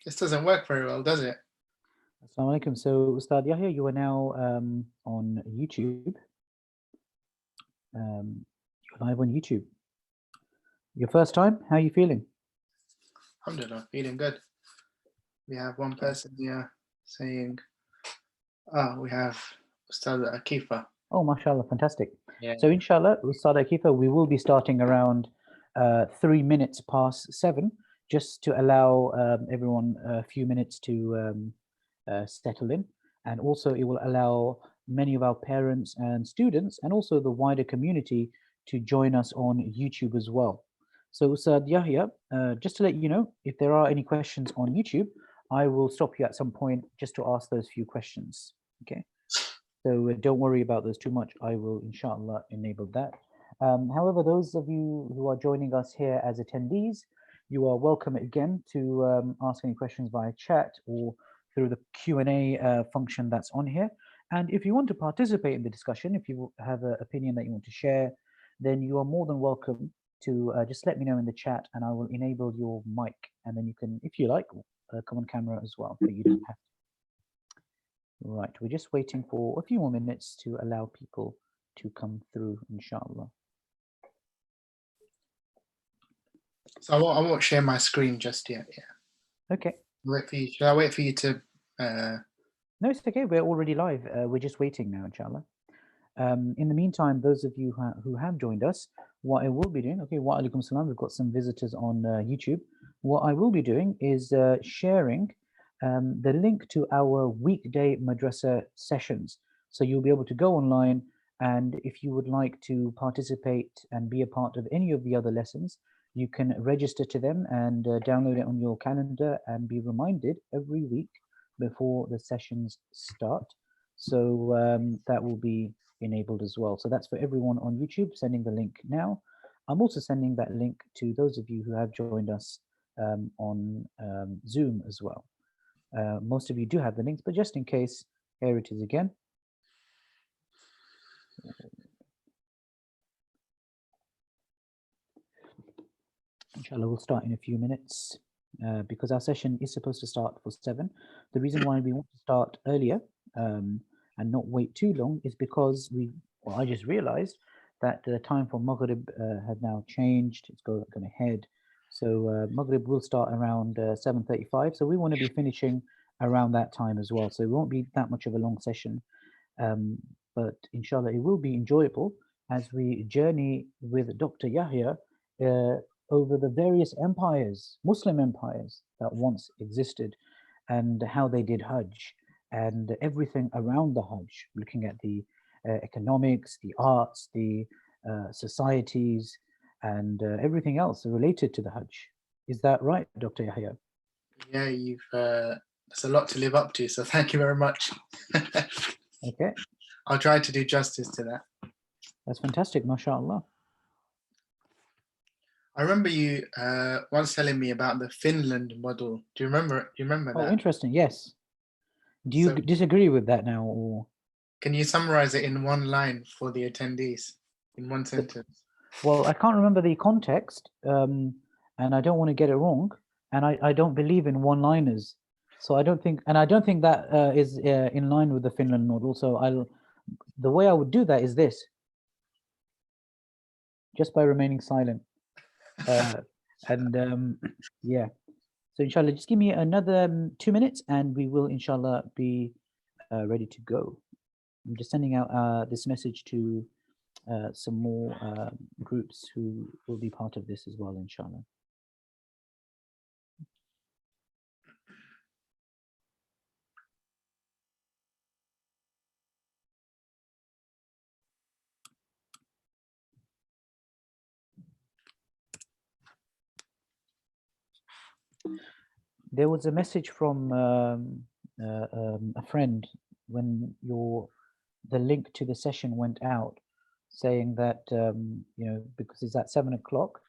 This doesn't work very well, does it? Assalamu alaikum. So, Ustad Yahya, you are now on YouTube. You're live on YouTube. Your first time? How are you feeling? Alhamdulillah, feeling good. We have one person here saying, we have Ustad Akifa. Oh, mashallah, fantastic. Yeah. So, inshallah, Ustad Akifa, we will be starting around 3 minutes past 7, just to allow everyone a few minutes to settle in. And also, it will allow many of our parents and students, and also the wider community, to join us on YouTube as well. So, Ustad Yahya, just to let you know, if there are any questions on YouTube, I will stop you at some point just to ask those few questions. Okay. So don't worry about those too much. I will, inshallah, enable that. However, those of you who are joining us here as attendees, you are welcome again to ask any questions via chat or through the Q&A function that's on here. And if you want to participate in the discussion, if you have an opinion that you want to share, then you are more than welcome to just let me know in the chat, and I will enable your mic. And then you can, if you like, come on camera as well, but you don't have to. Right, we're just waiting for a few more minutes to allow people to come through, inshallah. So I won't share my screen just yet. Yeah. Okay. Wait for you. Shall I wait for you to? No, it's okay. We're already live. We're just waiting now, inshallah. In the meantime, those of you who have joined us, what I will be doing, okay, wa alaikum salam, we've got some visitors on YouTube. What I will be doing is sharing the link to our weekday madrasa sessions. So you'll be able to go online, and if you would like to participate and be a part of any of the other lessons, you can register to them and download it on your calendar and be reminded every week before the sessions start. So that will be enabled as well. So that's for everyone on YouTube, sending the link now. I'm also sending that link to those of you who have joined us on Zoom as well. Most of you do have the links, but just in case, here it is again. Inshallah, we'll start in a few minutes because our session is supposed to start for 7. The reason why we want to start earlier and not wait too long is because I just realized that the time for Maghrib had now changed. It's going ahead. So Maghrib will start around 7:35. So we want to be finishing around that time as well. So it won't be that much of a long session. But inshallah, it will be enjoyable as we journey with Dr. Yahya over the various empires, Muslim empires that once existed, and how they did Hajj, and everything around the Hajj, looking at the economics, the arts, the societies, and everything else related to the Hajj. Is that right, Dr. Yahya? Yeah, there's a lot to live up to, so thank you very much. Okay. I'll try to do justice to that. That's fantastic, mashallah. I remember you once telling me about the Finland model. Do you remember that? Oh, interesting. Yes. Do you disagree with that now, or can you summarize it in one line for the attendees, in one sentence? Well, I can't remember the context, and I don't want to get it wrong, and I don't believe in one-liners, so I don't think that is in line with the Finland model. So the way I would do that is this, just by remaining silent, and yeah. So inshallah, just give me another 2 minutes, and we will inshallah be ready to go. I'm just sending out this message to some more groups who will be part of this as well, inshallah. There was a message from a friend when the link to the session went out, saying that because it's at 7 o'clock,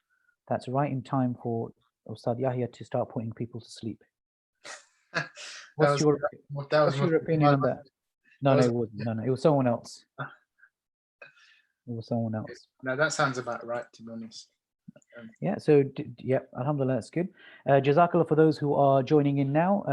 that's right in time for Ustad Yahya to start putting people to sleep. What's your opinion on that? No, it wasn't. No, it was someone else. It was someone else. No, that sounds about right, to be honest. Yeah, so yeah, alhamdulillah, that's good. Jazakallah for those who are joining in now,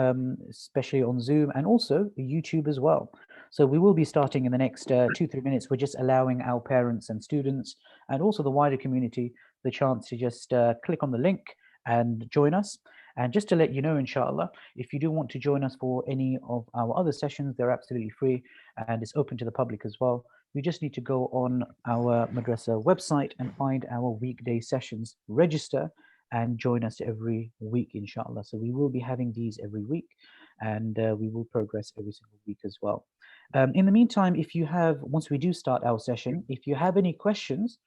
especially on Zoom and also YouTube as well. So we will be starting in the next 2-3 minutes. We're just allowing our parents and students and also the wider community the chance to just click on the link and join us. And just to let you know, inshallah, if you do want to join us for any of our other sessions, they're absolutely free and it's open to the public as well. You just need to go on our madrasa website and find our weekday sessions, register and join us every week, inshallah. So we will be having these every week and we will progress every single week as well. In the meantime, if you have, once we do start our session, if you have any questions,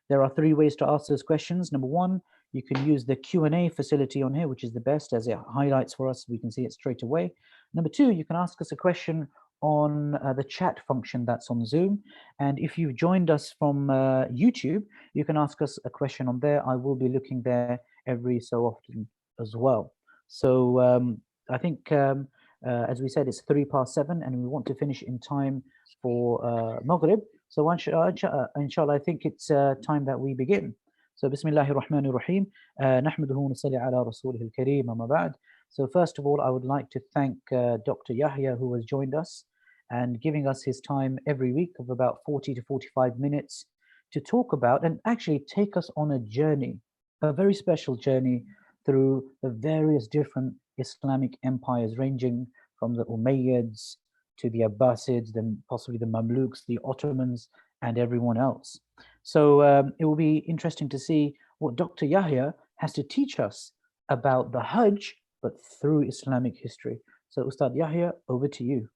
there are 3 ways to ask those questions. Number 1, you can use the Q&A facility on here, which is the best as it highlights for us. We can see it straight away. Number 2, you can ask us a question on the chat function that's on Zoom. And if you've joined us from YouTube, you can ask us a question on there. I will be looking there every so often as well. So I think, as we said, it's 7:03 and we want to finish in time for Maghrib. So inshallah, I think it's time that we begin. So Bismillahir Rahmanir Rahim. Nahmaduhu wa nusalli ala rasulihil kareem, amma ba'd. So first of all, I would like to thank Dr. Yahya, who has joined us and giving us his time every week of about 40 to 45 minutes to talk about and actually take us on a journey, a very special journey through the various different Islamic empires, ranging from the Umayyads to the Abbasids, then possibly the Mamluks, the Ottomans, and everyone else. So it will be interesting to see what Dr. Yahya has to teach us about the Hajj, but through Islamic history. So Ustad Yahya, over to you.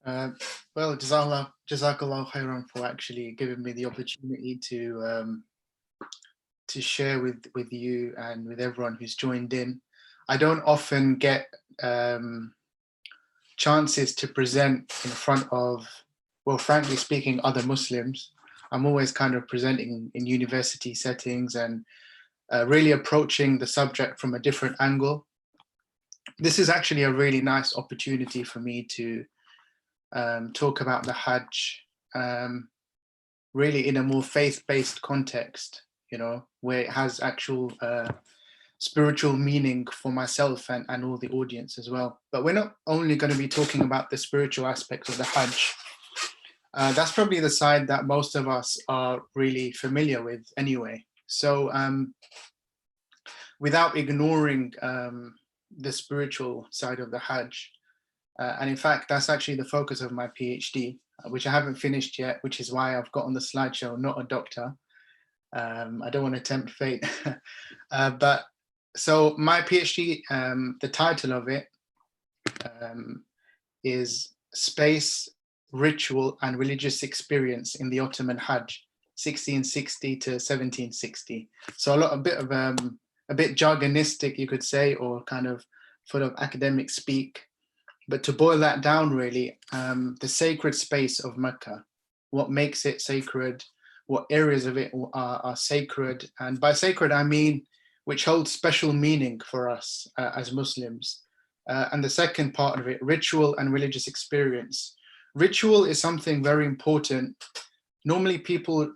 Well, Jazakallah khairan for actually giving me the opportunity to share with you and with everyone who's joined in. I don't often get chances to present in front of, well, frankly speaking, other Muslims. I'm always kind of presenting in university settings and really approaching the subject from a different angle. This is actually a really nice opportunity for me to talk about the Hajj really in a more faith-based context, you know, where it has actual spiritual meaning for myself and all the audience as well. But we're not only going to be talking about the spiritual aspects of the Hajj. That's probably the side that most of us are really familiar with anyway. So without ignoring the spiritual side of the Hajj, and in fact, that's actually the focus of my PhD, which I haven't finished yet, which is why I've got on the slideshow, not a doctor. I don't want to tempt fate. But so my PhD, the title of it is Space, Ritual and Religious Experience in the Ottoman Hajj, 1660 to 1760. So a bit jargonistic, you could say, or kind of full of academic speak. But to boil that down, really, the sacred space of Mecca, what makes it sacred, what areas of it are sacred. And by sacred, I mean which holds special meaning for us as Muslims. And the second part of it, ritual and religious experience. Ritual is something very important. Normally people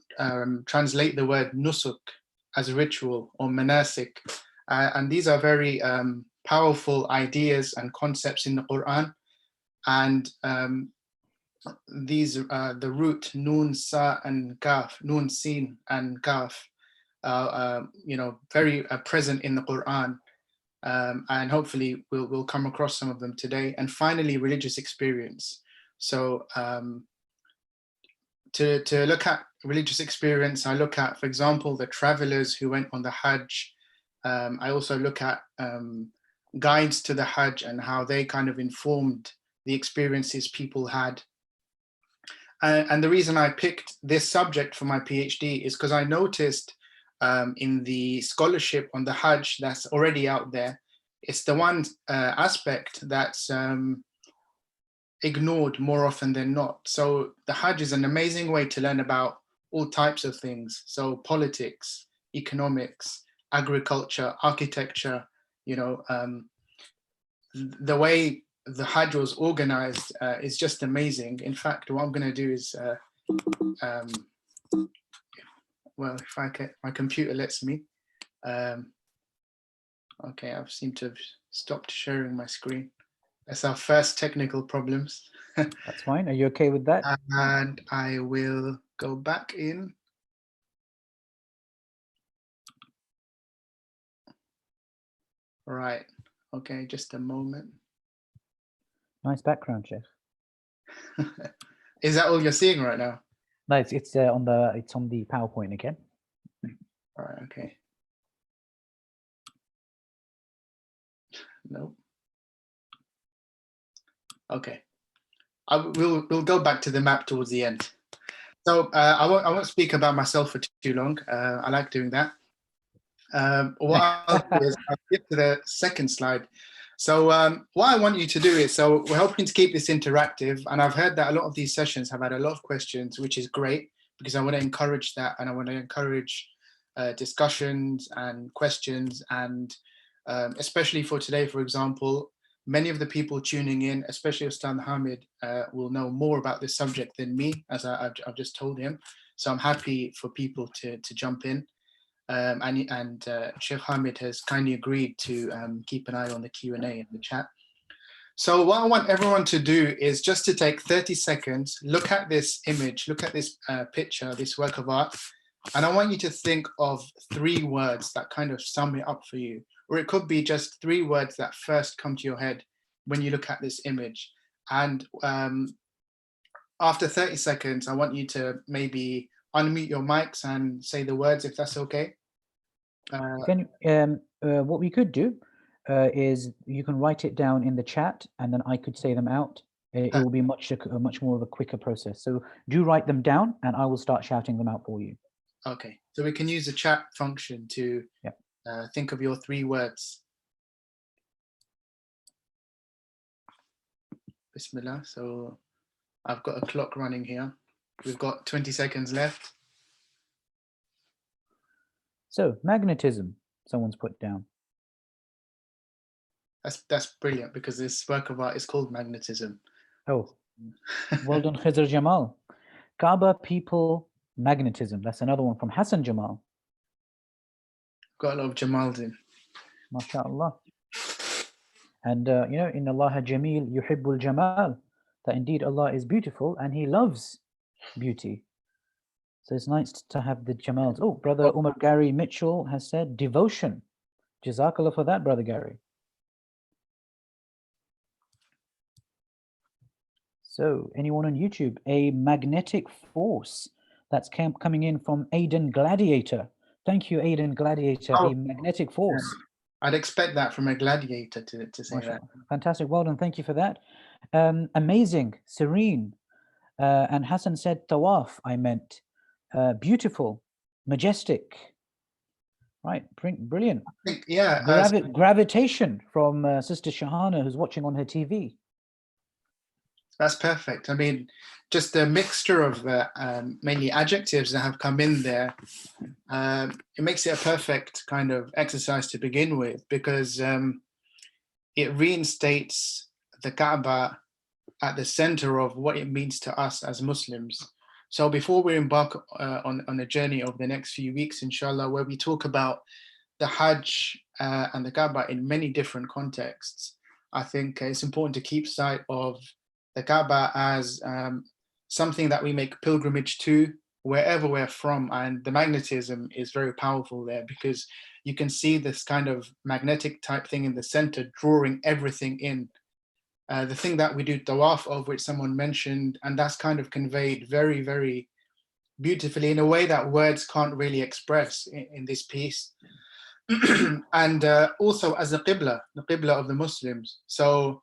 translate the word nusuk as ritual or manasik. And these are very powerful ideas and concepts in the Quran. And these, the root nun, sa and kaf, nun, sin and kaf, you know, very present in the Quran. And hopefully we'll come across some of them today. And finally, religious experience. So to look at religious experience, I look at, for example, the travelers who went on the Hajj. I also look at guides to the Hajj and how they kind of informed the experiences people had. And the reason I picked this subject for my PhD is because I noticed in the scholarship on the Hajj that's already out there, it's the one aspect that's ignored more often than not. So the Hajj is an amazing way to learn about all types of things. So politics, economics, agriculture, architecture, you know, the way the Hajj was organized is just amazing. In fact, what I'm going to do is well, if I can, my computer lets me. Okay, I've seemed to have stopped sharing my screen. That's our first technical problems. That's fine. Are you okay with that? And I will go back in. Right. Okay, just a moment. Nice background, Sheikh. Is that all you're seeing right now? No, it's on the PowerPoint again. All right. Okay. Nope. Okay. We'll go back to the map towards the end. So I won't speak about myself for too long. I like doing that. What I'll do is I'll get to the second slide. So what I want you to do is, so we're hoping to keep this interactive, and I've heard that a lot of these sessions have had a lot of questions, which is great, because I want to encourage that, and I want to encourage discussions and questions, and especially for today, for example, many of the people tuning in, especially Ustad Hamid, will know more about this subject than me, as I've just told him. So I'm happy for people to jump in. And Sheikh Hamid has kindly agreed to keep an eye on the Q&A in the chat. So what I want everyone to do is just to take 30 seconds, look at this image, look at this picture, this work of art, and I want you to think of 3 words that kind of sum it up for you. Or it could be just 3 words that first come to your head when you look at this image. And after 30 seconds, I want you to maybe unmute your mics and say the words, if that's okay. What we could do is you can write it down in the chat, and then I could say them out. It will be much more of a quicker process. So do write them down, and I will start shouting them out for you. Okay, so we can use the chat function to think of your 3 words. Bismillah. So I've got a clock running here. We've got 20 seconds left. So magnetism, someone's put down. That's brilliant, because this work of art is called magnetism. Oh, well done, Khizr Jamal. Kaaba people, magnetism. That's another one from Hassan Jamal. Got a lot of Jamals in. MashaAllah. And Inna Allaha Jameel yuhibbul Jamal. That indeed Allah is beautiful and He loves beauty. So it's nice to have the Jamals. Oh, brother Umar Gary Mitchell has said devotion. Jazakallah for that, brother Gary. So anyone on YouTube, a magnetic force. That's coming in from Aiden Gladiator. Thank you, Aiden Gladiator, a magnetic force. I'd expect that from a gladiator to say that. Fantastic, well done, thank you for that. Amazing, serene. And Hassan said tawaf, I meant. Beautiful, majestic. Right, brilliant. Gravitation from Sister Shahana, who's watching on her TV. That's perfect. I mean, just the mixture of mainly adjectives that have come in there, it makes it a perfect kind of exercise to begin with, because it reinstates the Kaaba at the center of what it means to us as Muslims. So before we embark on a journey over the next few weeks, inshallah, where we talk about the Hajj and the Kaaba in many different contexts, I think it's important to keep sight of the Kaaba as something that we make pilgrimage to wherever we're from. And the magnetism is very powerful there, because you can see this kind of magnetic type thing in the center, drawing everything in. The thing that we do tawaf of, which someone mentioned, and that's kind of conveyed very, very beautifully in a way that words can't really express in this piece. And also as the Qibla of the Muslims. So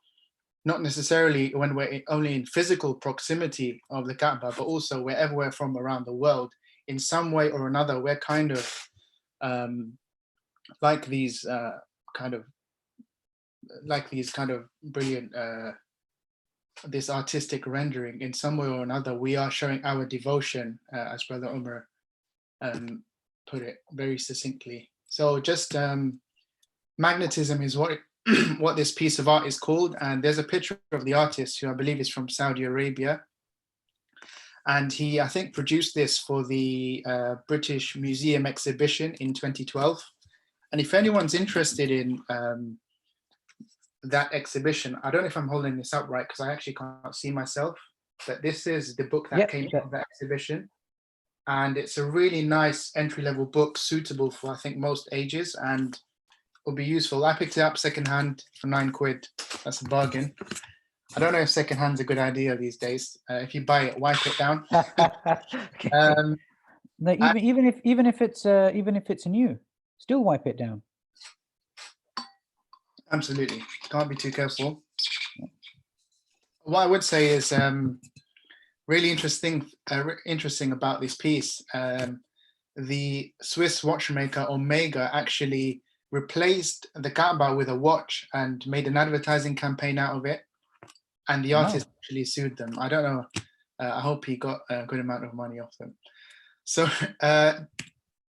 not necessarily when we're only in physical proximity of the Kaaba, but also wherever we're from around the world, in some way or another, we're kind of like these kind of brilliant, this artistic rendering. In some way or another, we are showing our devotion, as Brother Umar put it very succinctly. So just magnetism is what what this piece of art is called, and there's a picture of the artist, who I believe is from Saudi Arabia, And he, I think, produced this for the British Museum exhibition in 2012. And if anyone's interested in that exhibition, I don't know if I'm holding this up right because I actually can't see myself, but this is the book that came out of that exhibition. And it's a really nice entry-level book, suitable for, I think, most ages, and will be useful. I picked it up secondhand for £9. That's a bargain. I don't know if secondhand's a good idea these days. If you buy it, wipe it down. Okay. No, even if it's new, still wipe it down. Absolutely, can't be too careful. What I would say is really interesting about this piece. The Swiss watchmaker Omega actually replaced the Kaaba with a watch and made an advertising campaign out of it. And the artist actually sued them. I don't know. I hope he got a good amount of money off them. So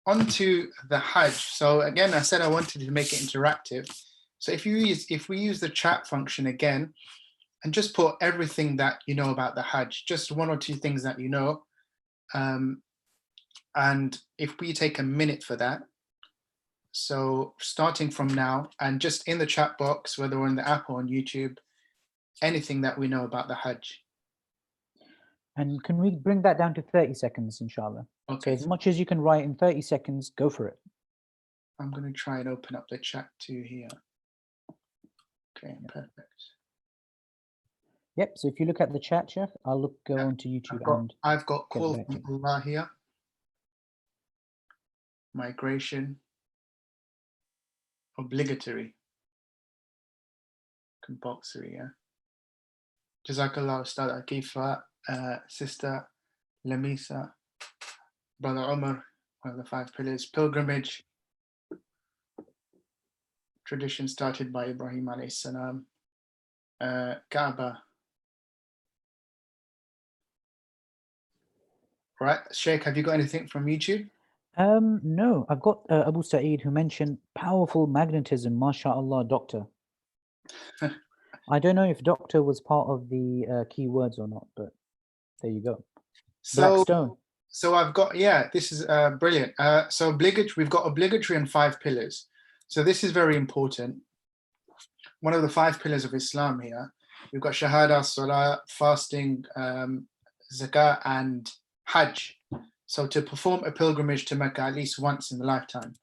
on to the Hajj. So again, I said I wanted to make it interactive. So if we use the chat function again, and just put everything that you know about the Hajj, just one or two things that you know. And if we take a minute for that, so starting from now, and just in the chat box, whether we're in the app or on YouTube, anything that we know about the Hajj. And can we bring that down to 30 seconds, inshallah? Okay. So as much as you can write in 30 seconds, go for it. I'm going to try and open up the chat too here. Okay, perfect. Yep, so if you look at the chat, Chef, I'll go onto YouTube. I've got Call from Allah here. Migration. Obligatory. Compulsory, yeah. Jazakallah Ustad Akifa, Sister Lamisa, Brother Umar, one of the 5 pillars. Pilgrimage. Tradition started by Ibrahim alayhi salam. Kaaba. Right, Sheikh, have you got anything from YouTube? No, I've got Abu Sa'id who mentioned powerful magnetism, mashallah, doctor. I don't know if doctor was part of the key words or not, but there you go. Black stone. So I've got, this is brilliant. So we've got obligatory and 5 pillars. So this is very important. One of the 5 pillars of Islam here, we've got Shahada, Salah, fasting, Zakah, and Hajj. So to perform a pilgrimage to Mecca at least once in the lifetime.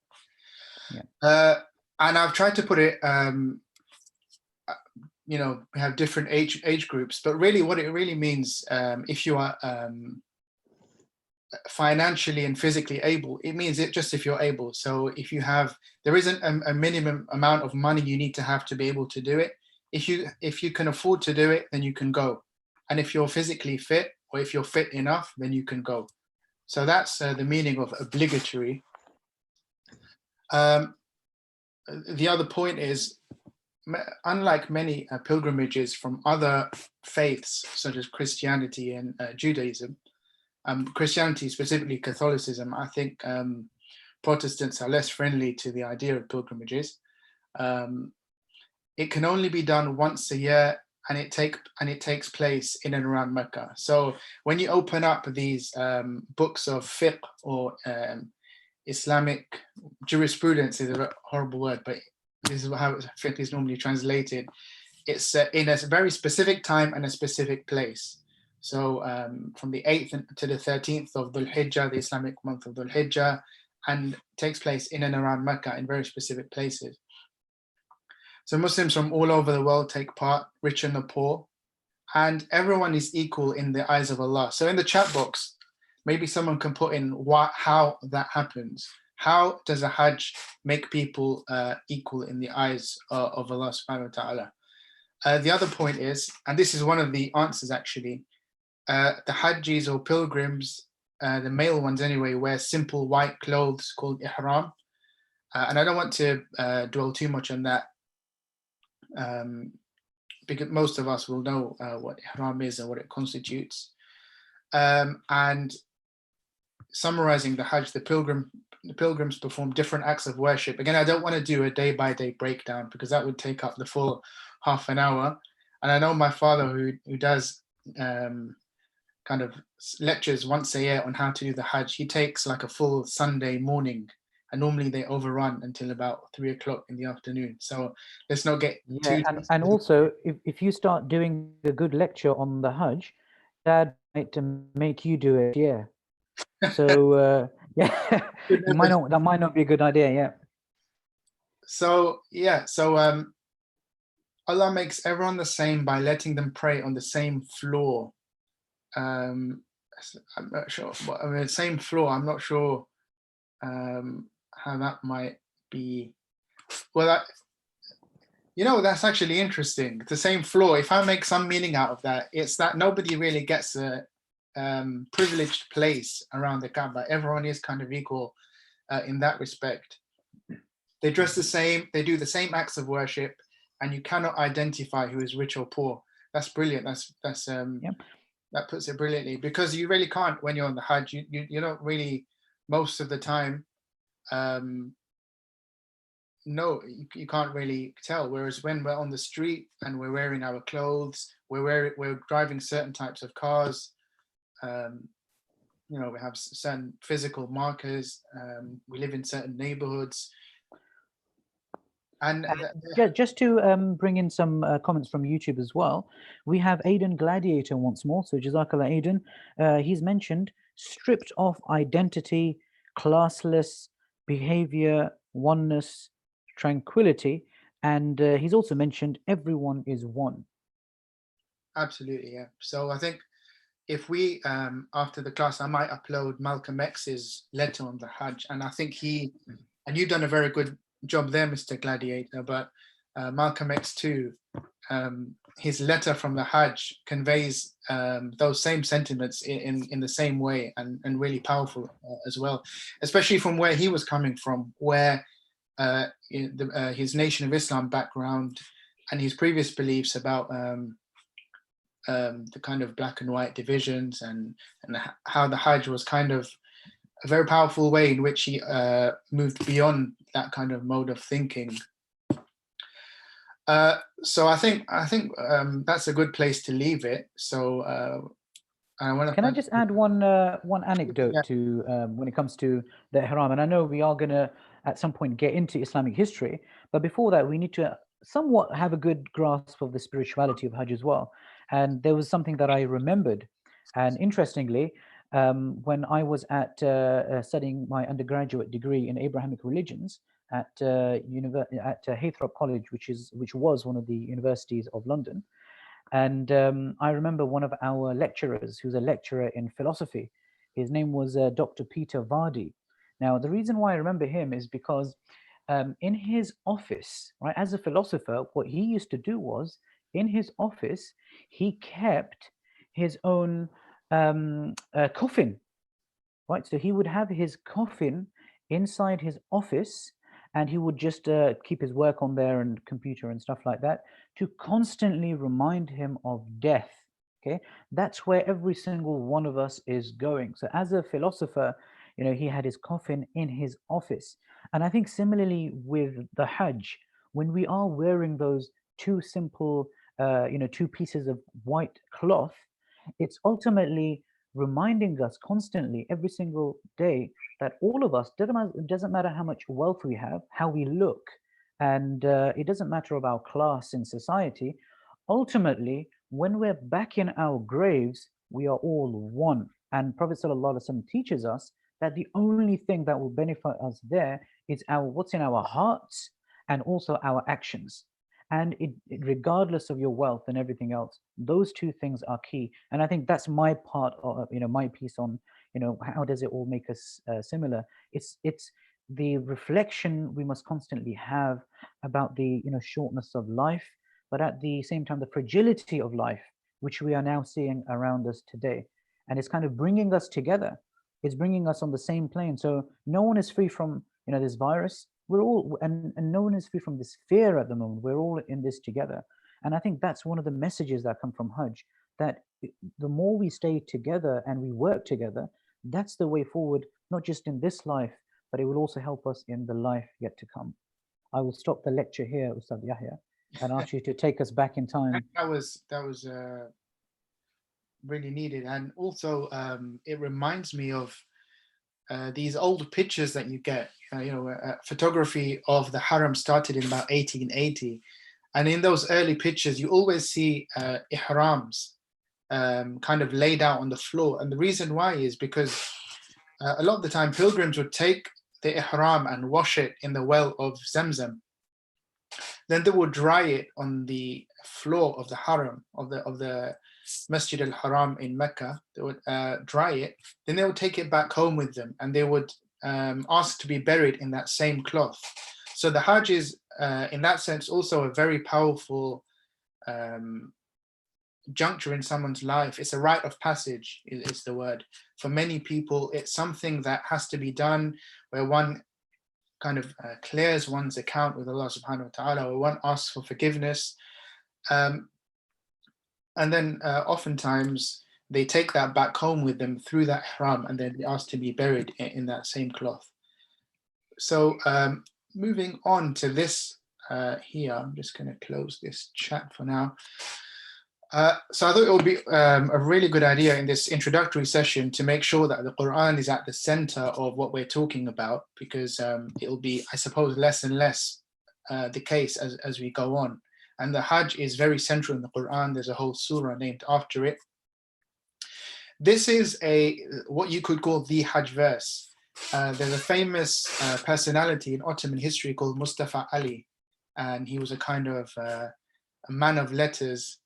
Yeah. And I've tried to put it, we have different age groups, but really what it really means, if you are financially and physically able, it means it just if you're able. So if you have, there isn't a minimum amount of money you need to have to be able to do it. If you can afford to do it, then you can go. And if you're physically fit, or if you're fit enough, then you can go. So that's the meaning of obligatory. The other point is, unlike many pilgrimages from other faiths, such as Christianity and Judaism, Christianity, specifically Catholicism, I think Protestants are less friendly to the idea of pilgrimages. It can only be done once a year, and it takes place in and around Mecca. So when you open up these books of fiqh or Islamic jurisprudence, is a horrible word, but this is how fiqh is normally translated. It's in a very specific time and a specific place. So from the 8th to the 13th of Dhul Hijjah, the Islamic month of Dhul Hijjah, and takes place in and around Mecca in very specific places. So Muslims from all over the world take part, rich and the poor, and everyone is equal in the eyes of Allah. So in the chat box, maybe someone can put in how that happens. How does a Hajj make people equal in the eyes of Allah subhanahu wa ta'ala? The other point is, and this is one of the answers actually, the Hajjis or pilgrims, the male ones anyway, wear simple white clothes called ihram. And I don't want to dwell too much on that, because most of us will know what ihram is and what it constitutes. And summarizing the Hajj, the pilgrims perform different acts of worship. Again, I don't want to do a day-by-day breakdown because that would take up the full half an hour. And I know my father who does kind kind of lectures once a year on how to do the Hajj. He takes like a full Sunday morning, and normally they overrun until about 3 o'clock in the afternoon. So let's not get Yeah, too. and also if you start doing a good lecture on the Hajj, Dad might make you do it. Yeah. So yeah, that might not be a good idea. Yeah. So yeah, so Allah makes everyone the same by letting them pray on the same floor. I'm not sure. I mean, same floor. I'm not sure how that might be. Well, that's actually interesting. The same floor. If I make some meaning out of that, it's that nobody really gets a privileged place around the Kaaba. Everyone is kind of equal in that respect. They dress the same. They do the same acts of worship, and you cannot identify who is rich or poor. That's brilliant. That puts it brilliantly, because you really can't when you're on the Hajj. You don't really, most of the time. No, you can't really tell. Whereas when we're on the street and we're wearing our clothes, we're driving certain types of cars. We have certain physical markers. We live in certain neighborhoods. And just to bring in some comments from YouTube as well, we have Aiden Gladiator once more. So Jazakallah Aiden. He's mentioned stripped of identity, classless behavior, oneness, tranquility, and he's also mentioned everyone is one. Absolutely, yeah. So I think if we after the class, I might upload Malcolm X's letter on the Hajj, and I think and you've done a very good job there, Mr. Gladiator, but Malcolm X too, his letter from the Hajj conveys those same sentiments in the same way, and really powerful as well, especially from where he was coming from, where his Nation of Islam background and his previous beliefs about the kind of black and white divisions, and how the Hajj was kind of a very powerful way in which he moved beyond that kind of mode of thinking. So I think that's a good place to leave it. So Can I just add one anecdote to when it comes to the Ihram? And I know we are going to at some point get into Islamic history, but before that we need to somewhat have a good grasp of the spirituality of Hajj as well. And there was something that I remembered, and interestingly, when I was at studying my undergraduate degree in Abrahamic religions at Haythrop College, which was one of the universities of London. And I remember one of our lecturers, who's a lecturer in philosophy. His name was Dr. Peter Vardy. Now, the reason why I remember him is because in his office, right, as a philosopher, what he used to do was, in his office, he kept his own coffin, right? So he would have his coffin inside his office, and he would just keep his work on there and computer and stuff like that to constantly remind him of death. Okay, that's where every single one of us is going. So as a philosopher, he had his coffin in his office. And I think similarly with the Hajj, when we are wearing those two simple, two pieces of white cloth, it's ultimately reminding us constantly every single day that all of us, doesn't matter how much wealth we have, how we look, and it doesn't matter about class in society. Ultimately, when we're back in our graves, we are all one. And Prophet ﷺ teaches us that the only thing that will benefit us there is what's in our hearts and also our actions. And regardless of your wealth and everything else, those two things are key. And I think that's my part of my piece on how does it all make us similar. It's the reflection we must constantly have about the shortness of life, but at the same time the fragility of life, which we are now seeing around us today. And it's kind of bringing us together. It's bringing us on the same plane. So no one is free from this virus. We're all, and no one is free from this fear at the moment. We're all in this together. And I think that's one of the messages that come from Hajj, that the more we stay together and we work together, that's the way forward, not just in this life, but it will also help us in the life yet to come. I will stop the lecture here, Ustad Yahya, and ask you to take us back in time. That was really needed. And also it reminds me of these old pictures that you get. Photography of the Haram started in about 1880, and in those early pictures you always see ihrams kind of laid out on the floor. And the reason why is because a lot of the time pilgrims would take the ihram and wash it in the well of Zamzam. Then they would dry it on the floor of the Haram, of the Masjid al-Haram in Mecca. They would dry it. Then they would take it back home with them, and they would ask to be buried in that same cloth. So the Hajj is, in that sense, also a very powerful juncture in someone's life. It's a rite of passage, is the word. For many people, it's something that has to be done where one kind of clears one's account with Allah subhanahu wa ta'ala, where one asks for forgiveness. And then oftentimes they take that back home with them through that ihram, and then they ask to be buried in that same cloth. So moving on to this here, I'm just going to close this chat for now. So I thought it would be a really good idea in this introductory session to make sure that the Quran is at the center of what we're talking about, because it will be, I suppose, less and less the case as we go on. And the Hajj is very central in the Quran. There's a whole surah named after it. This is what you could call the Hajj verse. There's a famous personality in Ottoman history called Mustafa Ali, and he was a kind of a man of letters,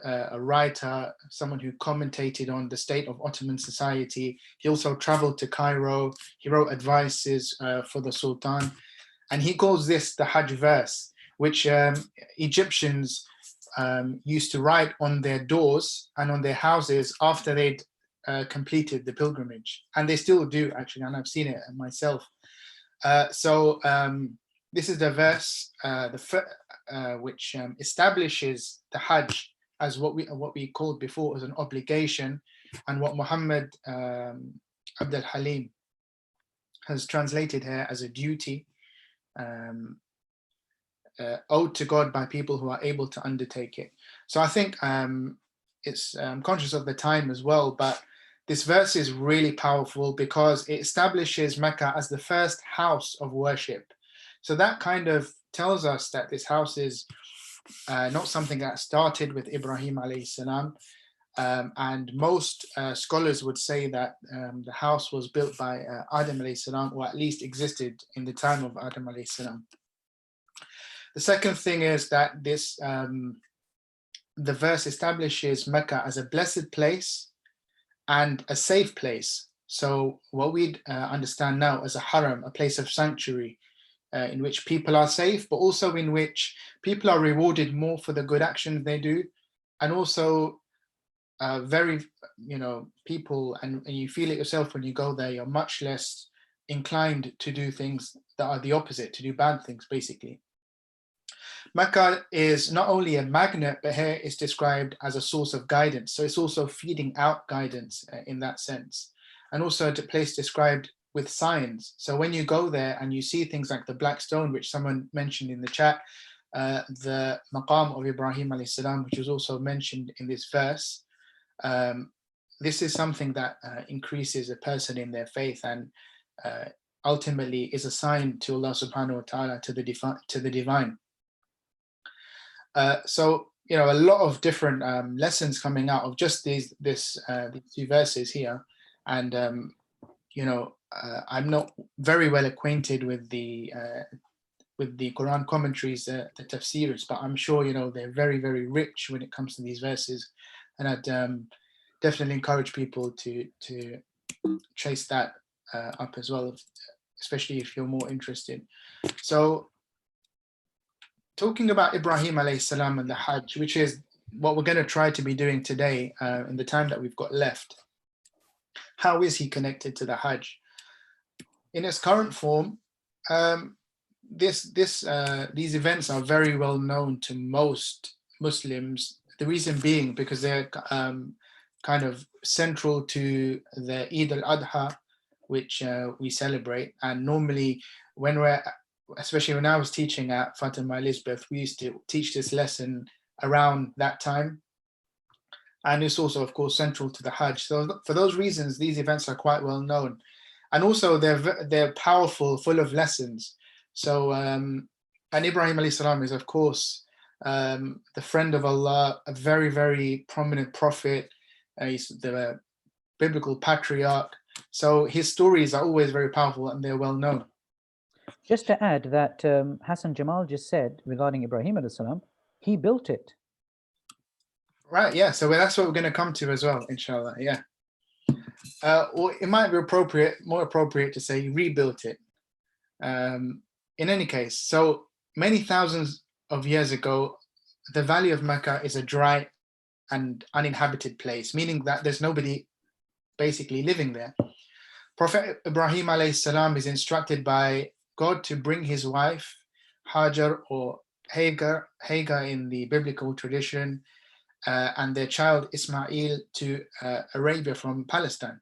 a writer, someone who commentated on the state of Ottoman society. He also traveled to Cairo. He wrote advices for the Sultan, and he calls this the Hajj verse, which Egyptians used to write on their doors and on their houses after they'd completed the pilgrimage, and they still do actually, and I've seen it myself. So this is the verse which establishes the Hajj as what we called before as an obligation, and what Muhammad Abdul Halim has translated here as a duty owed to God by people who are able to undertake it. So I think it's conscious of the time as well, but this verse is really powerful because it establishes Mecca as the first house of worship. So that kind of tells us that this house is not something that started with Ibrahim alayhi salam. And most scholars would say that the house was built by Adam alayhi salam, or at least existed in the time of Adam alayhi salam. The second thing is that this the verse establishes Mecca as a blessed place and a safe place. So what we understand now as a haram, a place of sanctuary, in which people are safe, but also in which people are rewarded more for the good actions they do, and also people, and you feel it yourself when you go there, you're much less inclined to do things that are the opposite, to do bad things, basically. Mecca is not only a magnet, but here it's described as a source of guidance. So it's also feeding out guidance in that sense. And also a place described with signs. So when you go there and you see things like the black stone, which someone mentioned in the chat, the maqam of Ibrahim alayhi salam, which was also mentioned in this verse, this is something that increases a person in their faith, and ultimately is a sign to Allah subhanahu wa ta'ala, to the divine. So a lot of different lessons coming out of just these two verses here, and I'm not very well acquainted with the Quran commentaries, the tafsirs, but I'm sure they're very, very rich when it comes to these verses, and I'd definitely encourage people to chase that up as well, especially if you're more interested. So, talking about Ibrahim alayhi salam and the Hajj, which is what we're going to try to be doing today in the time that we've got left. How is he connected to the Hajj? In its current form, these events are very well known to most Muslims. The reason being because they're kind of central to the Eid al-Adha, which we celebrate. And normally especially when I was teaching at Fatima Elizabeth, we used to teach this lesson around that time. and it's also, of course, central to the Hajj. So for those reasons, these events are quite well known, and also they're powerful, full of lessons. So and Ibrahim alayhi salam is, of course, the friend of Allah, a very, very prominent prophet. He's the biblical patriarch. So his stories are always very powerful and they're well known. Just to add that Hassan Jamal just said regarding Ibrahim alayhi salam, he built it. Right, yeah. So that's what we're going to come to as well, inshallah. Yeah. Or it might be more appropriate to say he rebuilt it. In any case, so many thousands of years ago, the Valley of Mecca is a dry and uninhabited place, meaning that there's nobody basically living there. Prophet Ibrahim alayhi salam is instructed by God to bring his wife Hajar, or Hagar in the biblical tradition, and their child Ismail to Arabia from Palestine.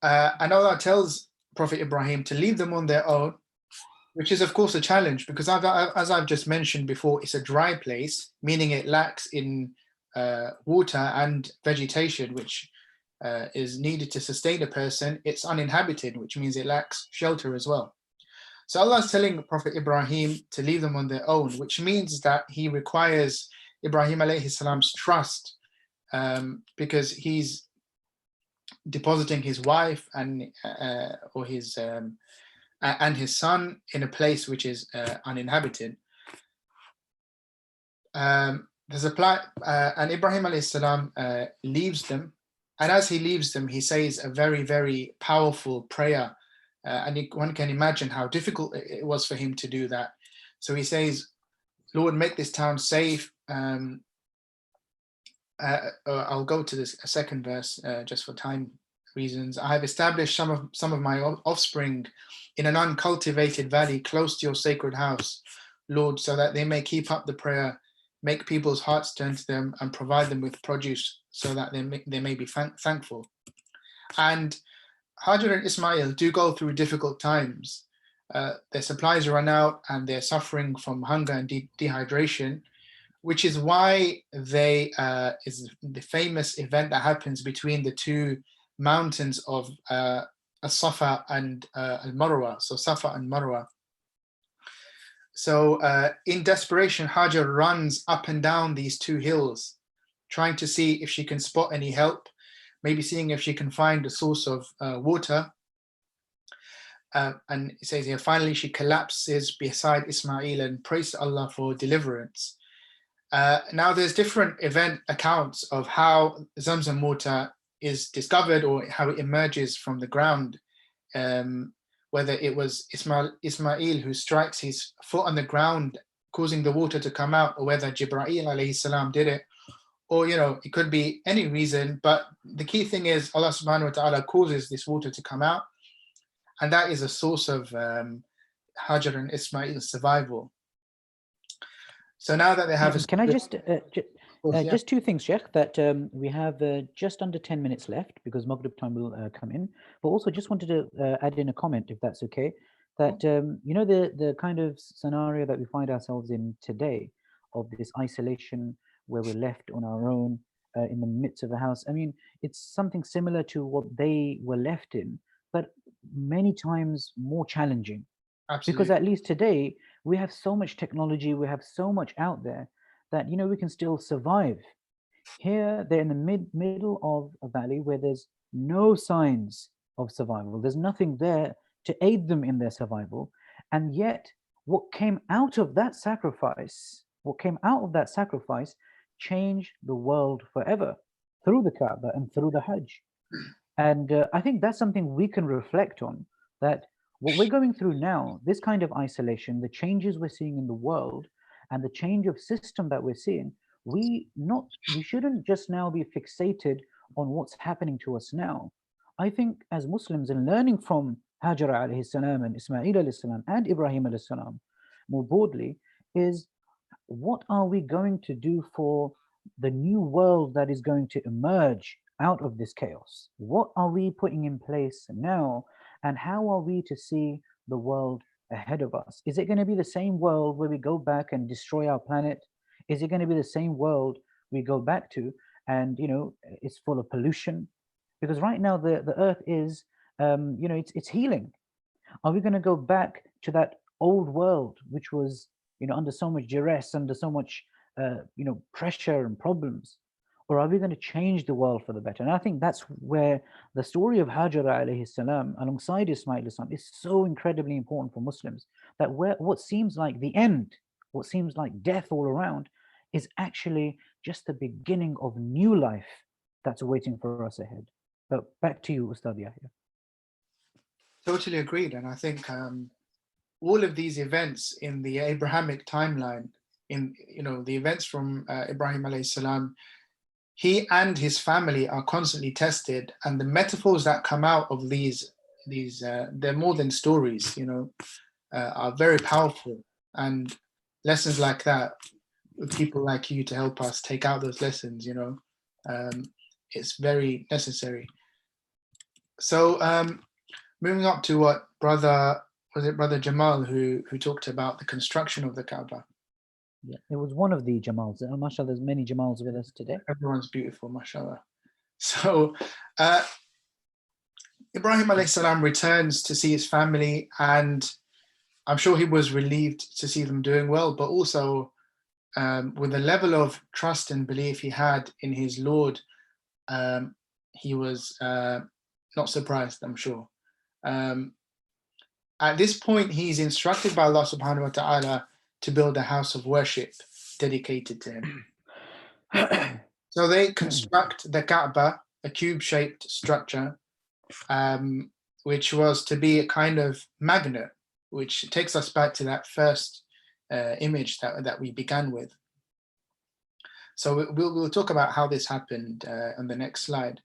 And Allah tells Prophet Ibrahim to leave them on their own, which is of course a challenge, because as I've just mentioned before, it's a dry place, meaning it lacks in water and vegetation, which is needed to sustain a person. It's uninhabited, which means it lacks shelter as well. So Allah is telling Prophet Ibrahim to leave them on their own, which means that he requires Ibrahim alayhi salam's trust, because he's depositing his wife and his son in a place which is uninhabited. And Ibrahim alayhi salam leaves them, and as he leaves them, he says a very, very powerful prayer, and one can imagine how difficult it was for him to do that. So he says, Lord, make this town safe. I'll go to this second verse just for time reasons. I have established some of my offspring in an uncultivated valley close to your sacred house, Lord, so that they may keep up the prayer, make people's hearts turn to them, and provide them with produce so that they may be thankful. And Hajar and Ismail do go through difficult times. Their supplies run out and they're suffering from hunger and dehydration, which is why is the famous event that happens between the two mountains of Safa and Al-Marwa, so Safa and Marwa. So in desperation, Hajar runs up and down these two hills, trying to see if she can spot any help, maybe seeing if she can find a source of water. And it says here, finally she collapses beside Ismail and prays to Allah for deliverance. Now there's different event accounts of how Zamzam water is discovered or how it emerges from the ground, whether it was Ismail who strikes his foot on the ground, causing the water to come out, or whether Jibreel alayhi salam did it, or it could be any reason. But the key thing is Allah subhanahu wa ta'ala causes this water to come out, and that is a source of Hajar and Ismail's survival. So now that they have can I just just two things, Sheikh, that we have just under 10 minutes left because Maghrib time will come in, but also just wanted to add in a comment, if that's okay, that the kind of scenario that we find ourselves in today, of this isolation where we're left on our own in the midst of the house. I mean, it's something similar to what they were left in, but many times more challenging. Absolutely. Because at least today we have so much technology, we have so much out there that we can still survive. Here they're in the middle of a valley where there's no signs of survival. There's nothing there to aid them in their survival. And yet what came out of that sacrifice changed the world forever through the Kaaba and through the Hajj. And I think that's something we can reflect on, that what we're going through now, this kind of isolation, the changes we're seeing in the world, and the change of system that we're seeing, we shouldn't just now be fixated on what's happening to us now. I think as Muslims, in learning from Hajar alayhi salam and Ismail alayhi salam and Ibrahim alayhi salam more broadly, is what are we going to do for the new world that is going to emerge out of this chaos? What are we putting in place now? And how are we to see the world ahead of us? Is it going to be the same world where we go back and destroy our planet? Is it going to be the same world we go back to, and it's full of pollution, because right now the earth is, it's healing. Are we going to go back to that old world, which was, under so much duress, under so much, pressure and problems? Or are we going to change the world for the better? And I think that's where the story of Hajar alayhi salam alongside Ismail Islam is so incredibly important for Muslims. That what seems like the end, what seems like death all around, is actually just the beginning of new life that's waiting for us ahead. But back to you, Ustad Yahya. Totally agreed. And I think all of these events in the Abrahamic timeline, in the events from Ibrahim alayhi salam, he and his family are constantly tested, and the metaphors that come out of these they're more than stories, are very powerful. And lessons like that, with people like you to help us take out those lessons, it's very necessary. So moving up to what brother Jamal who talked about the construction of the Kaaba. Yeah, it was one of the Jamals. MashaAllah, there's many Jamals with us today. Everyone's beautiful, mashallah. So Ibrahim alayhi salam returns to see his family, and I'm sure he was relieved to see them doing well, but also with the level of trust and belief he had in his Lord, he was not surprised, I'm sure. At this point, he's instructed by Allah subhanahu wa ta'ala to build a house of worship dedicated to him. So they construct the Kaaba, a cube-shaped structure, which was to be a kind of magnet, which takes us back to that first image that we began with. So we'll talk about how this happened on the next slide.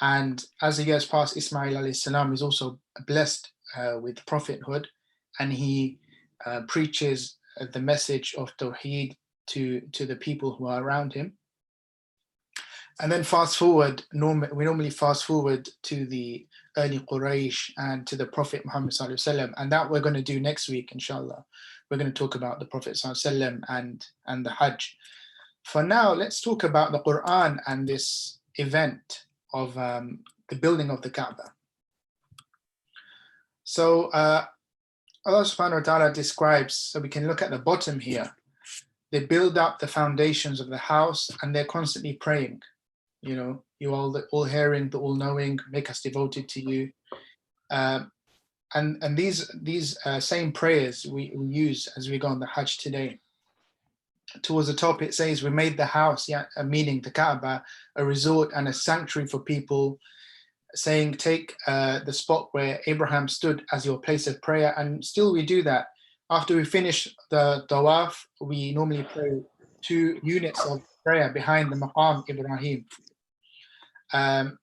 And as the years pass, Ismail alayhi salam is also blessed with prophethood, and he preaches the message of Tawheed to the people who are around him. And then we normally fast forward to the early Quraysh and to the Prophet Muhammad sallallahu alaihi wasallam, and that we're going to do next week, inshallah. We're going to talk about the Prophet sallallahu alaihi wasallam and the Hajj. For now, let's talk about the Quran and this event of the building of the Kaaba. So Allah subhanahu wa ta'ala describes, so we can look at the bottom here, they build up the foundations of the house and they're constantly praying. You all hearing, the all-knowing, make us devoted to you. And these same prayers we use as we go on the Hajj today. Towards the top it says, we made the house, meaning the Kaaba, a resort and a sanctuary for people, saying take the spot where Abraham stood as your place of prayer. And still we do that. After we finish the tawaf, we normally pray 2 units of prayer behind the maqam Ibrahim. And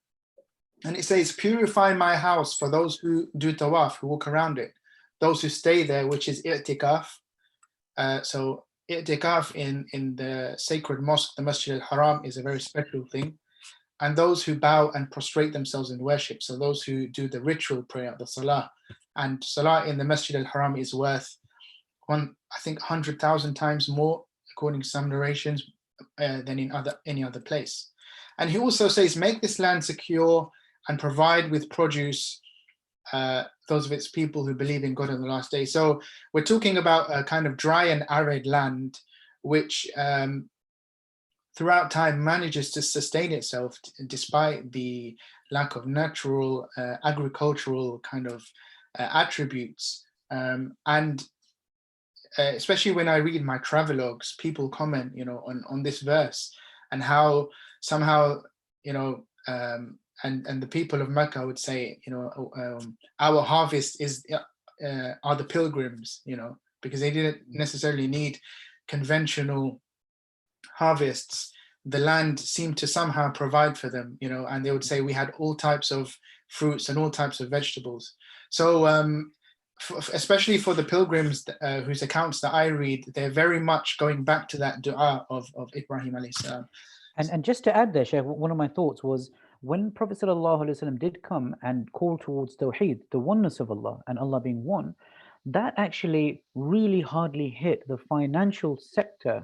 it says, purify my house for those who do tawaf, who walk around it, those who stay there, which is i'tikaf. So i'tikaf in the sacred mosque, the Masjid al-Haram, is a very special thing. And those who bow and prostrate themselves in worship, so those who do the ritual prayer, the salah. And salah in the Masjid al-Haram is worth, I think, 100,000 times more, according to some narrations, than in any other place. And he also says, make this land secure and provide with produce those of its people who believe in God in the last day. So we're talking about a kind of dry and arid land, which throughout time manages to sustain itself despite the lack of natural agricultural kind of attributes. And especially when I read my travelogues, people comment, on this verse and how somehow, and the people of Mecca would say, our harvest are the pilgrims, because they didn't necessarily need conventional harvests. The land seemed to somehow provide for them, and they would say we had all types of fruits and all types of vegetables. So especially for the pilgrims whose accounts that I read, they're very much going back to that dua of Ibrahim alayhi salam. And just to add there, Shaykh, one of my thoughts was, when Prophet ﷺ did come and call towards Tawheed, the oneness of Allah and Allah being one, that actually really hardly hit the financial sector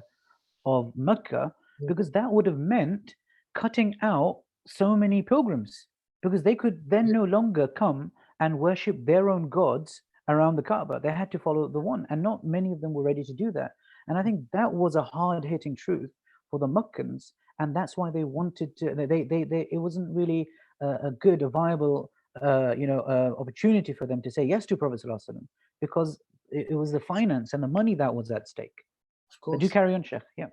of Mecca, because that would have meant cutting out so many pilgrims, because they could then no longer come and worship their own gods around the Kaaba. They had to follow the one, and not many of them were ready to do that. And I think that was a hard-hitting truth for the Meccans, and that's why they wanted to. It wasn't really a good, a viable, opportunity for them to say yes to Prophet ﷺ, because it was the finance and the money that was at stake. Of course. But do carry on, Sheikh. Yeah.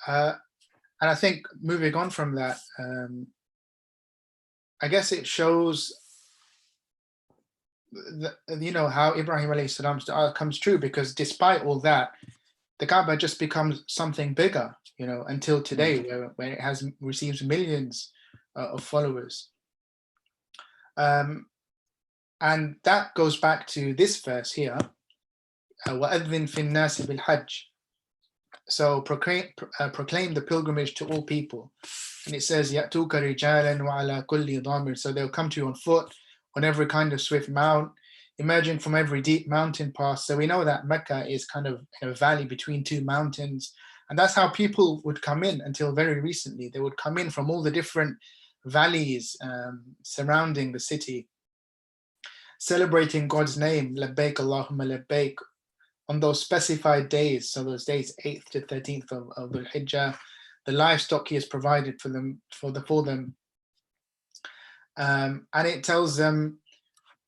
And I think moving on from that, I guess it shows how Ibrahim alayhi salam's dua comes true, because despite all that, the Kaaba just becomes something bigger, until today, where it receives millions of followers. And that goes back to this verse here, وَأَذِّن فِي النَّاسِ بِالْحَجِّ. So proclaim the pilgrimage to all people. And it says, يَأْتُوكَ رِجَالًا وَعَلَى كُلِّ ضَامِرٍ. So they'll come to you on foot, on every kind of swift mount, emerging from every deep mountain pass. So we know that Mecca is kind of in a valley between two mountains. And that's how people would come in until very recently. They would come in from all the different valleys surrounding the city, celebrating God's name, labbaik Allahumma labbaik, on those specified days. So those days 8th to 13th of Dhul Hijjah, the livestock he has provided for them, and it tells them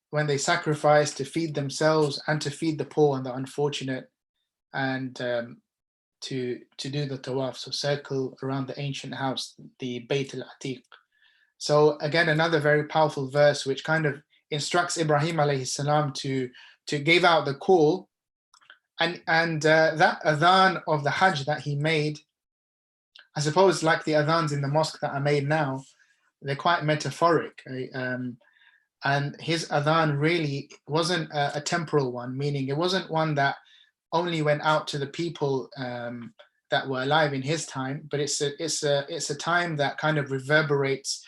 when they sacrifice to feed themselves and to feed the poor and the unfortunate, and to do the tawaf, so circle around the ancient house, the Bayt al-Atiq. So again, another very powerful verse which kind of instructs Ibrahim alayhi salam to give out the call, and that adhan of the Hajj that he made, I suppose like the adhans in the mosque that are made now, they're quite metaphoric. And his adhan really wasn't a temporal one, meaning it wasn't one that only went out to the people that were alive in his time, but it's a time that kind of reverberates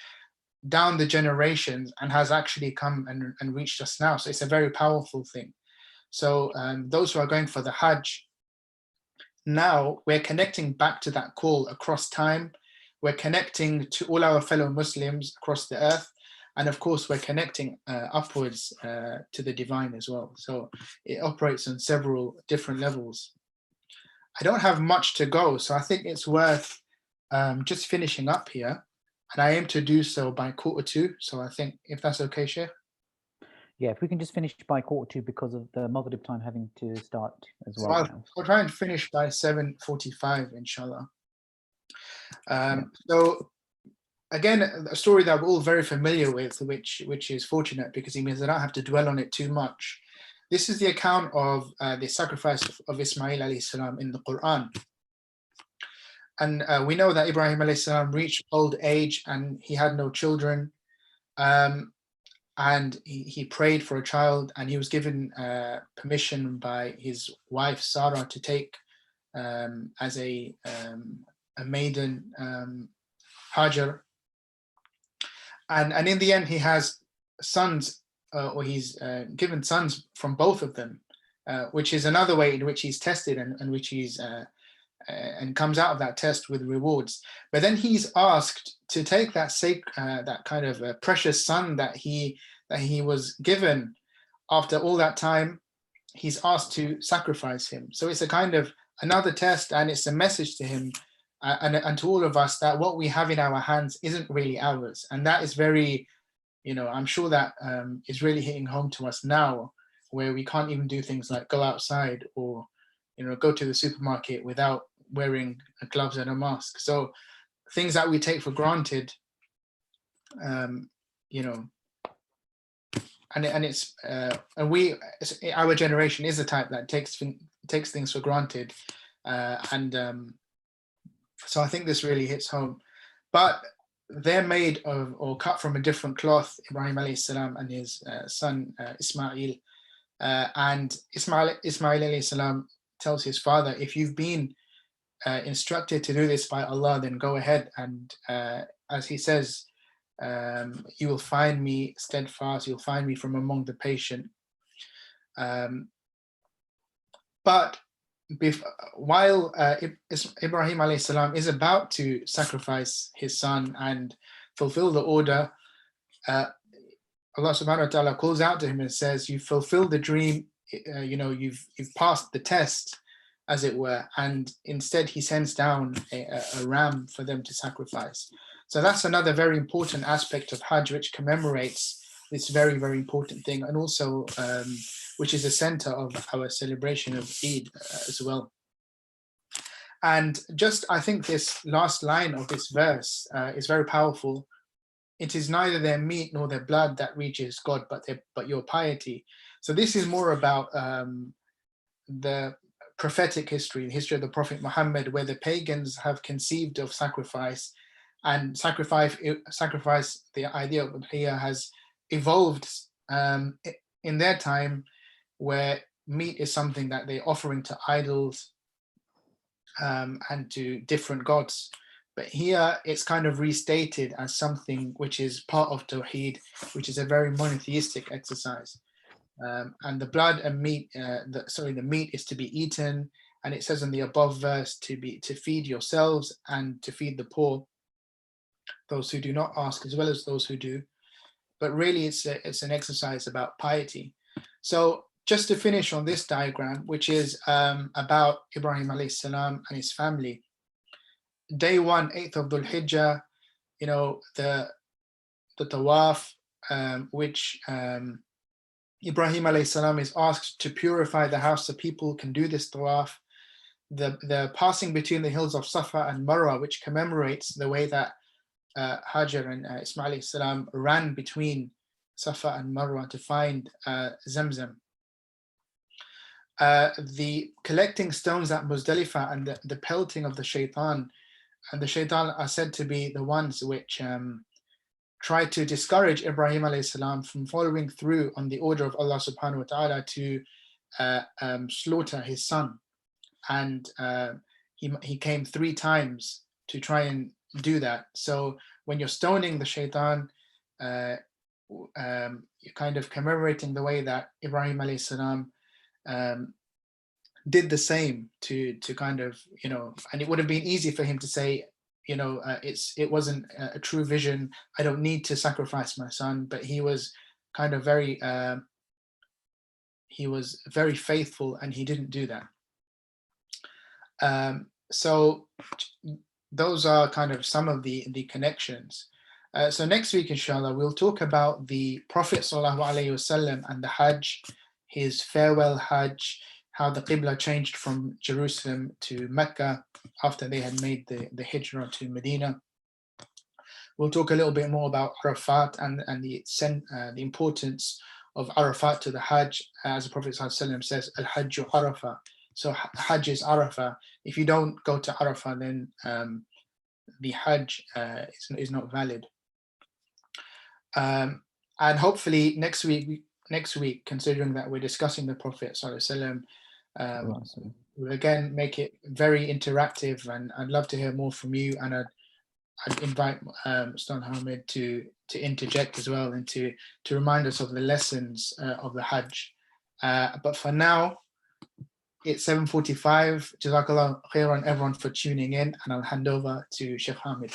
down the generations and has actually come and reached us now. So it's a very powerful thing. So those who are going for the Hajj, now we're connecting back to that call across time. We're connecting to all our fellow Muslims across the earth. And of course, we're connecting upwards to the divine as well. So it operates on several different levels. I don't have much to go, so I think it's worth just finishing up here. And I aim to do so by 1:45. So I think if that's okay, Sheikh. Yeah, if we can just finish by 1:45 because of the Maghrib time having to start as well. I'll try and finish by 7:45, inshallah. So again, a story that we're all very familiar with, which is fortunate because it means I don't have to dwell on it too much. This is the account of the sacrifice of Ismail alayhi salam in the Quran. And we know that Ibrahim alayhi salam reached old age and he had no children. And he prayed for a child, and he was given permission by his wife Sarah to take as a maiden Hajar. And in the end, he has sons, or he's given sons from both of them, which is another way in which he's tested and which he's and comes out of that test with rewards. But then he's asked to take that that kind of precious son that he was given after all that time. He's asked to sacrifice him. So it's a kind of another test, and it's a message to him and to all of us that what we have in our hands isn't really ours. And that is very, I'm sure that is really hitting home to us now, where we can't even do things like go outside or go to the supermarket without wearing gloves and a mask. So things that we take for granted, and it's our generation is the type that takes things for granted, so I think this really hits home. But they're made of or cut from a different cloth, Ibrahim alayhi salam and his son Ismail, and Ismail alayhi salam tells his father, if you've been instructed to do this by Allah, then go ahead, and as he says, you will find me steadfast, you'll find me from among the patient. But while Ibrahim alayhi salam is about to sacrifice his son and fulfill the order, Allah subhanahu wa ta'ala calls out to him and says, you fulfilled the dream, you've passed the test, as it were, and instead he sends down a ram for them to sacrifice. So that's another very important aspect of Hajj, which commemorates this very, very important thing, and also which is the center of our celebration of Eid as well. And just, I think this last line of this verse is very powerful. It is neither their meat nor their blood that reaches God, but your piety. So this is more about the prophetic history, the history of the Prophet Muhammad, where the pagans have conceived of sacrifice, and sacrifice, the idea of udhiyah has evolved in their time, where meat is something that they're offering to idols and to different gods. But here it's kind of restated as something which is part of Tawheed, which is a very monotheistic exercise. And the blood and meat, the meat is to be eaten, and it says in the above verse to feed yourselves and to feed the poor, those who do not ask as well as those who do. But really it's an exercise about piety. So just to finish on this diagram, which is about Ibrahim alayhi salam and his family. Day 1, 8th of Dhul Hijjah, the tawaf, which Ibrahim alayhi salam is asked to purify the house so people can do this tawaf. The passing between the hills of Safa and Marwa, which commemorates the way that Hajar and Ismail alayhi salam ran between Safa and Marwa to find Zamzam. The collecting stones at Muzdalifah and the pelting of the shaitan, and the shaitan are said to be the ones which try to discourage Ibrahim alayhi salam from following through on the order of Allah subhanahu wa ta'ala to slaughter his son. And he came 3 times to try and do that. So when you're stoning the shaitan, you're kind of commemorating the way that Ibrahim alayhi salam did the same to kind of, and it would have been easy for him to say, it wasn't a true vision, I don't need to sacrifice my son, but he was kind of very faithful, and he didn't do that. So those are kind of some of the connections. So next week, inshallah, we'll talk about the Prophet sallallahu alaihi wasallam and the Hajj, his farewell Hajj, how the Qibla changed from Jerusalem to Mecca after they had made the Hijrah to Medina. We'll talk a little bit more about Arafat and the importance of Arafat to the Hajj, as the Prophet ﷺ says, Al-Hajju Arafah. So Hajj is Arafah. If you don't go to Arafah, then the Hajj is not valid. And hopefully next week, considering that we're discussing the Prophet ﷺ, we'll again make it very interactive, and I'd love to hear more from you, and I'd invite Stan Hamid to interject as well, and to remind us of the lessons of the Hajj. But for now, it's 7:45. Jazakallah khairan everyone for tuning in, and I'll hand over to Sheikh Hamid.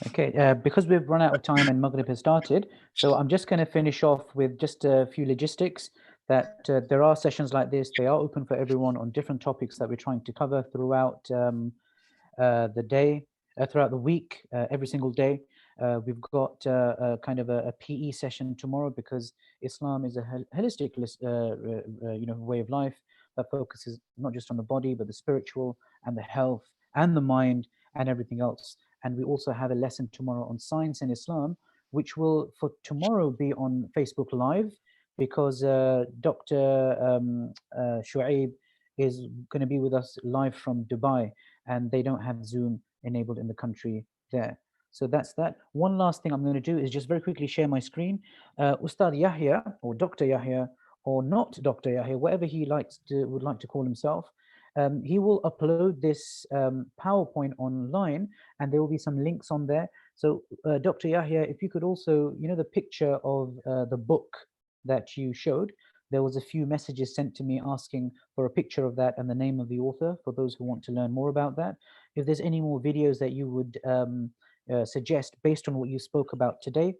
Okay, because we've run out of time and Maghrib has started, so I'm just going to finish off with just a few logistics. That there are sessions like this, they are open for everyone on different topics that we're trying to cover throughout the day, throughout the week, every single day. We've got kind of a PE session tomorrow, because Islam is a holistic way of life that focuses not just on the body, but the spiritual and the health and the mind and everything else. And we also have a lesson tomorrow on science and Islam, which will for tomorrow be on Facebook Live, because Dr. Shuaib is going to be with us live from Dubai, and they don't have Zoom enabled in the country there. So that's that. One last thing I'm going to do is just very quickly share my screen. Ustad Yahya, or Dr. Yahya, or not Dr. Yahya, whatever he would like to call himself, he will upload this PowerPoint online, and there will be some links on there. So Dr. Yahya, if you could also, the picture of the book that you showed, there was a few messages sent to me asking for a picture of that and the name of the author for those who want to learn more about that. If there's any more videos that you would suggest based on what you spoke about today,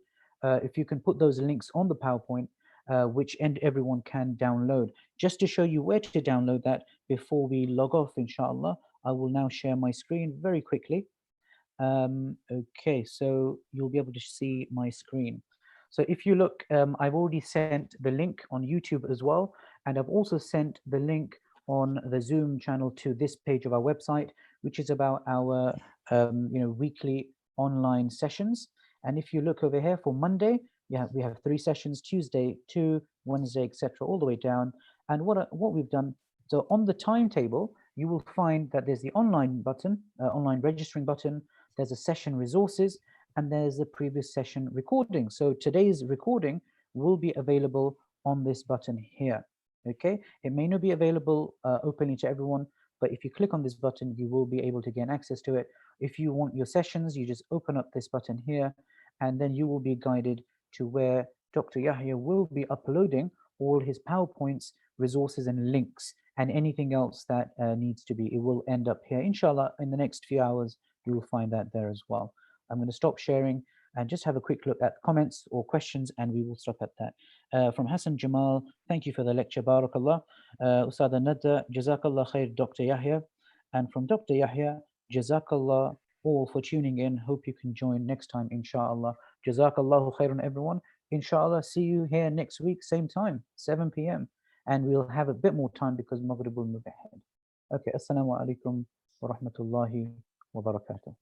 if you can put those links on the PowerPoint, which everyone can download. Just to show you where to download that before we log off, inshallah, I will now share my screen very quickly. Okay, so you'll be able to see my screen. So if you look, I've already sent the link on YouTube as well, and I've also sent the link on the Zoom channel to this page of our website, which is about our weekly online sessions. And if you look over here for Monday, we have 3 sessions, Tuesday 2, Wednesday, etc., all the way down. And what we've done, so on the timetable, you will find that there's the online button, online registering button, there's a session resources, and there's a previous session recording. So today's recording will be available on this button here. Okay, it may not be available openly to everyone, but if you click on this button, you will be able to gain access to it. If you want your sessions, you just open up this button here, and then you will be guided to where Dr. Yahya will be uploading all his PowerPoints, resources, and links, and anything else that needs to be. It will end up here. Inshallah, in the next few hours, you will find that there as well. I'm going to stop sharing and just have a quick look at comments or questions, and we will stop at that. From Hassan Jamal, thank you for the lecture, Barakallah. Usada Nadda, Jazakallah khair, Dr. Yahya. And from Dr. Yahya, Jazakallah all for tuning in. Hope you can join next time, inshallah. Jazakallahu khairun, everyone. Inshallah, see you here next week, same time, 7 p.m. And we'll have a bit more time because Maghrib will move ahead. Okay, assalamu alaikum wa rahmatullahi wa barakatuh.